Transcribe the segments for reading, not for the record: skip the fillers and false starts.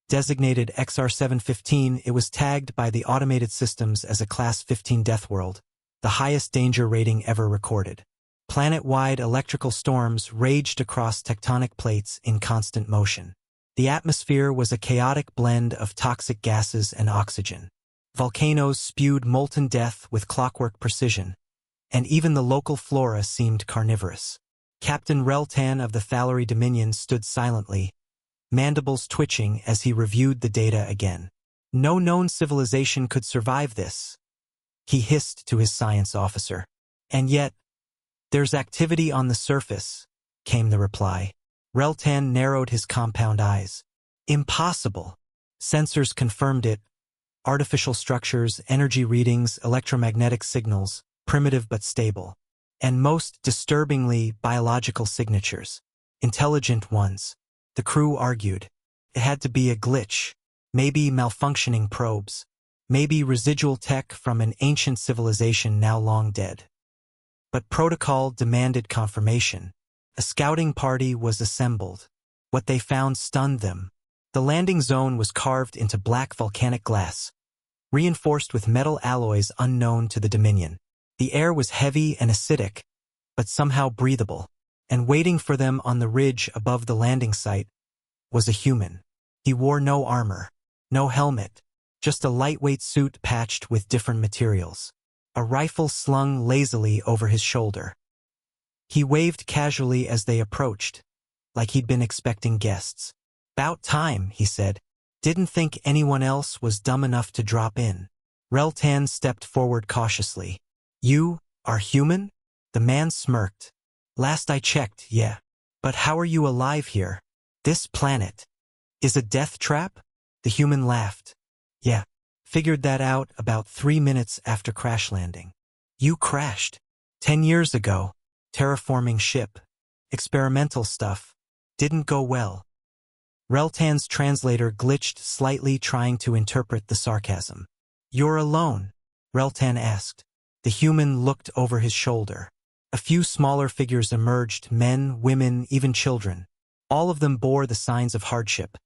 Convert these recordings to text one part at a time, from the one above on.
Designated XR715, it was tagged by the automated systems as a Class 15 Deathworld, the highest danger rating ever recorded. Planet-wide electrical storms raged across tectonic plates in constant motion. The atmosphere was a chaotic blend of toxic gases and oxygen. Volcanoes spewed molten death with clockwork precision, and even the local flora seemed carnivorous. Captain Reltan of the Thallery Dominion stood silently, mandibles twitching as he reviewed the data again. No known civilization could survive this, he hissed to his science officer. And yet, there's activity on the surface, came the reply. Reltan narrowed his compound eyes. Impossible. Sensors confirmed it. Artificial structures, energy readings, electromagnetic signals, primitive but stable. And most disturbingly, biological signatures. Intelligent ones. The crew argued. It had to be a glitch. Maybe malfunctioning probes. Maybe residual tech from an ancient civilization now long dead. But protocol demanded confirmation. A scouting party was assembled. What they found stunned them. The landing zone was carved into black volcanic glass, reinforced with metal alloys unknown to the Dominion. The air was heavy and acidic, but somehow breathable. And waiting for them on the ridge above the landing site was a human. He wore no armor, no helmet, just a lightweight suit patched with different materials. A rifle slung lazily over his shoulder. He waved casually as they approached, like he'd been expecting guests. "'Bout time," he said. "Didn't think anyone else was dumb enough to drop in." Reltan stepped forward cautiously. "You are human?" The man smirked. "Last I checked, yeah. But how are you alive here? This planet is a death trap?" The human laughed. "Yeah. Figured that out about 3 minutes after crash landing." "You crashed 10 years ago. Terraforming ship. Experimental stuff. Didn't go well." Reltan's translator glitched slightly, trying to interpret the sarcasm. "You're alone?" Reltan asked. The human looked over his shoulder. A few smaller figures emerged, men, women, even children. All of them bore the signs of hardship.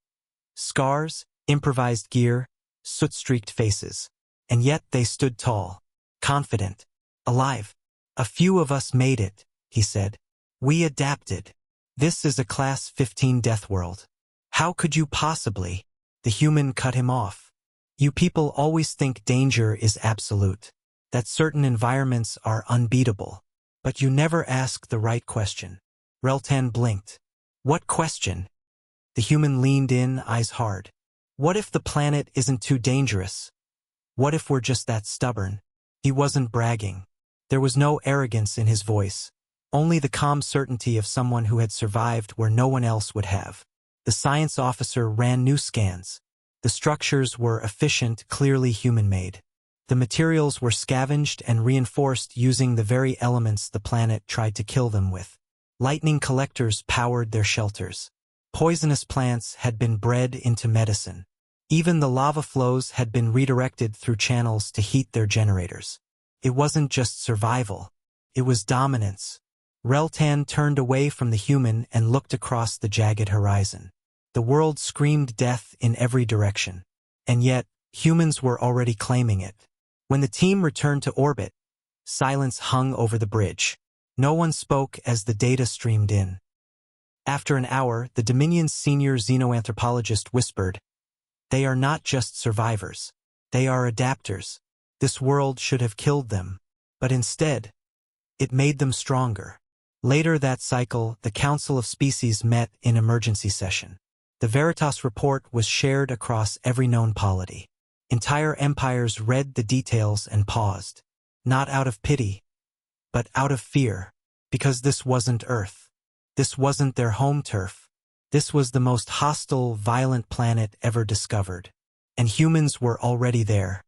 Scars, improvised gear, soot-streaked faces. And yet they stood tall, confident, alive. "A few of us made it," he said. "We adapted. This is a Class 15 Deathworld. How could you possibly?" The human cut him off. "You people always think danger is absolute, that certain environments are unbeatable. But you never ask the right question." Reltan blinked. "What question?" The human leaned in, eyes hard. "What if the planet isn't too dangerous? What if we're just that stubborn?" He wasn't bragging. There was no arrogance in his voice, only the calm certainty of someone who had survived where no one else would have. The science officer ran new scans. The structures were efficient, clearly human-made. The materials were scavenged and reinforced using the very elements the planet tried to kill them with. Lightning collectors powered their shelters. Poisonous plants had been bred into medicine. Even the lava flows had been redirected through channels to heat their generators. It wasn't just survival. It was dominance. Reltan turned away from the human and looked across the jagged horizon. The world screamed death in every direction. And yet, humans were already claiming it. When the team returned to orbit, silence hung over the bridge. No one spoke as the data streamed in. After an hour, the Dominion's senior xenoanthropologist whispered, "They are not just survivors. They are adapters. This world should have killed them. But instead, it made them stronger." Later that cycle, the Council of Species met in emergency session. The Veritas report was shared across every known polity. Entire empires read the details and paused. Not out of pity, but out of fear. Because this wasn't Earth. This wasn't their home turf. This was the most hostile, violent planet ever discovered. And humans were already there.